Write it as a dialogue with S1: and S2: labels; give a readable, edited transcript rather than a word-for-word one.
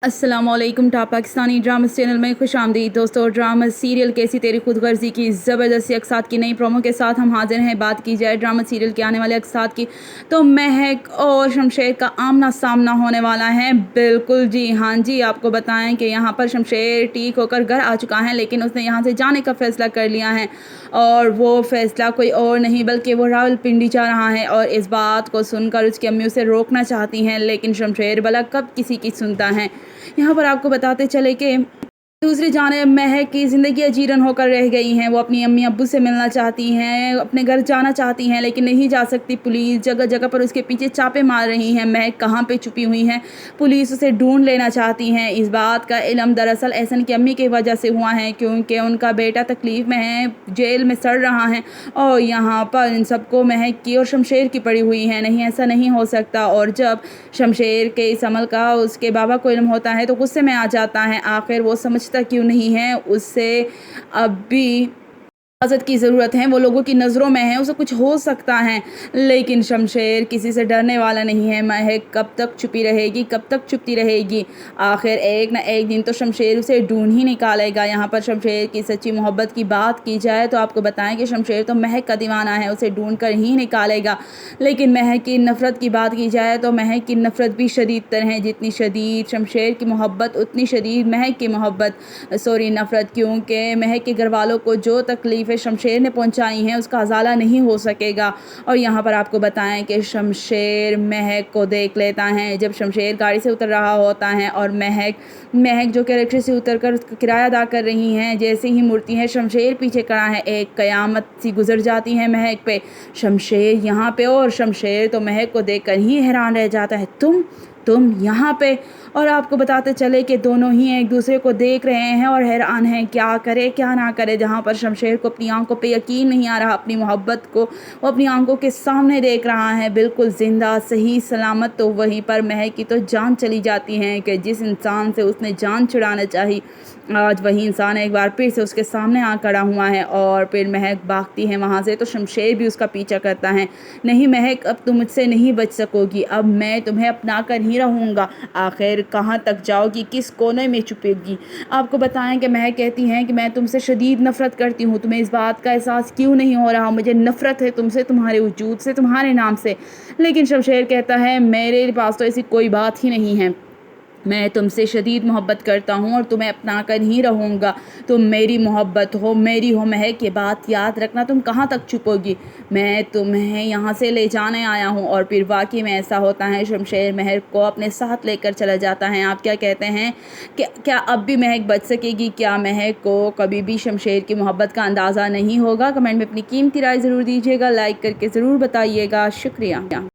S1: अस्सलामुअलैकुम top Pakistani drama channel में खुश आमदीद दोस्तों। ड्रामा सीरियल कैसी तेरी खुदगर्जी की ज़बरदस्ती अक्सात की नई प्रोमो के साथ हम हाजिर हैं। बात की जाए ड्रामा सीरियल के आने वाले अक्सात की तो महक और शमशेर का आमना सामना होने वाला है। बिल्कुल जी, हाँ जी, आपको बताएं कि यहाँ पर शमशेर ठीक होकर घर आ चुका है, लेकिन उसने यहाँ से जाने का फ़ैसला कर लिया है और वो फ़ैसला कोई और नहीं बल्कि वो रावलपिंडी जा रहा है। और इस बात को सुनकर उसकी अम्मी उसे रोकना चाहती हैं, लेकिन शमशेर भला कब किसी की सुनता है। यहाँ पर आपको बताते चले कि दूसरी जानिब महक की ज़िंदगी अजीरन होकर रह गई हैं। वो अपनी अम्मी अब्बू से मिलना चाहती हैं, अपने घर जाना चाहती हैं, लेकिन नहीं जा सकती। पुलिस जगह जगह पर उसके पीछे छापे मार रही हैं। महक कहाँ पे छुपी हुई हैं, पुलिस उसे ढूंढ लेना चाहती हैं। इस बात का इल्म दरअसल एहसन की अम्मी की वजह से हुआ है, क्योंकि उनका बेटा तकलीफ़ में है, जेल में सड़ रहा है और यहाँ पर इन सबको महक की और शमशेर की पड़ी हुई है। नहीं, ऐसा नहीं हो सकता। और जब शमशेर के इस अमल का उसके बाबा को इल्म होता है तो गुस्से में आ जाता है। आखिर वो समझता क्यों नहीं है, उससे अब भी इजाज़त की ज़रूरत है, वो लोगों की नज़रों में है, उसे कुछ हो सकता है। लेकिन शमशेर किसी से डरने वाला नहीं है। महक कब तक छुपी रहेगी, कब तक छुपती रहेगी? आखिर एक ना एक दिन तो शमशेर उसे ढूंढ ही निकालेगा। यहाँ पर शमशेर की सच्ची मोहब्बत की बात की जाए तो आपको बताएं कि शमशेर तो महक का दीवाना है, उसे ढूंढ कर ही निकालेगा। लेकिन महक की नफ़रत की बात की जाए तो महक की नफ़रत भी शदीद तर है। जितनी शदीद शमशेर की मोहब्बत उतनी शदीद महक की नफ़रत, क्योंकि महक के घर वालों को जो तकलीफ़ शमशेर ने पहुंचाई हैं उसका अज़ाला नहीं हो सकेगा। और यहाँ पर आपको बताएं कि शमशेर महक को देख लेता है। जब शमशेर गाड़ी से उतर रहा होता है और महक जो कि रिक्शे से उतरकर किराया अदा कर रही हैं, जैसे ही मुड़ती है शमशेर पीछे खड़ा है। एक क़यामत सी गुजर जाती है महक पे, शमशेर यहाँ पे, और शमशेर तो महक को देखकर ही हैरान रह जाता है। तुम यहाँ पे? और आपको बताते चले कि दोनों ही एक दूसरे को देख रहे हैं और हैरान हैं, क्या करे क्या ना करे। जहाँ पर शमशेर को अपनी आंखों पे यकीन नहीं आ रहा, अपनी मोहब्बत को वो अपनी आंखों के सामने देख रहा है, बिल्कुल ज़िंदा सही सलामत। तो वहीं पर महक की तो जान चली जाती है कि जिस इंसान से उसने जान छुड़ाना चाहिए, आज वही इंसान एक बार फिर से उसके सामने आ खड़ा हुआ है। और फिर महक भागती है वहाँ से तो शमशेर भी उसका पीछा करता है। नहीं महक, अब तुम मुझसे नहीं बच सकोगी, अब मैं तुम्हें अपना कर ही रहूँगा। आखिर कहाँ तक जाओगी, किस कोने में छुपेगी? आपको बताएं कि महक कहती हैं कि मैं तुमसे शदीद नफ़रत करती हूँ, तुम्हें इस बात का एहसास क्यों नहीं हो रहा? मुझे नफ़रत है तुमसे, तुम्हारे वजूद से, तुम्हारे नाम से। लेकिन शमशेर कहता है मेरे पास तो ऐसी कोई बात ही नहीं है, मैं तुमसे शदीद मोहब्बत करता हूँ और तुम्हें अपना कर ही रहूँगा। तुम मेरी मोहब्बत हो, मेरी हो महक, ये बात याद रखना। तुम कहाँ तक छुपोगी? मैं तुम्हें यहाँ से ले जाने आया हूँ। और फिर वाकई में ऐसा होता है, शमशेर महक को अपने साथ लेकर चला जाता है। आप क्या कहते हैं कि क्या अब भी महक बच सकेगी? क्या महक को कभी भी शमशेर की मोहब्बत का अंदाज़ा नहीं होगा? कमेंट में अपनी कीमती राय ज़रूर दीजिएगा, लाइक करके ज़रूर बताइएगा। शुक्रिया।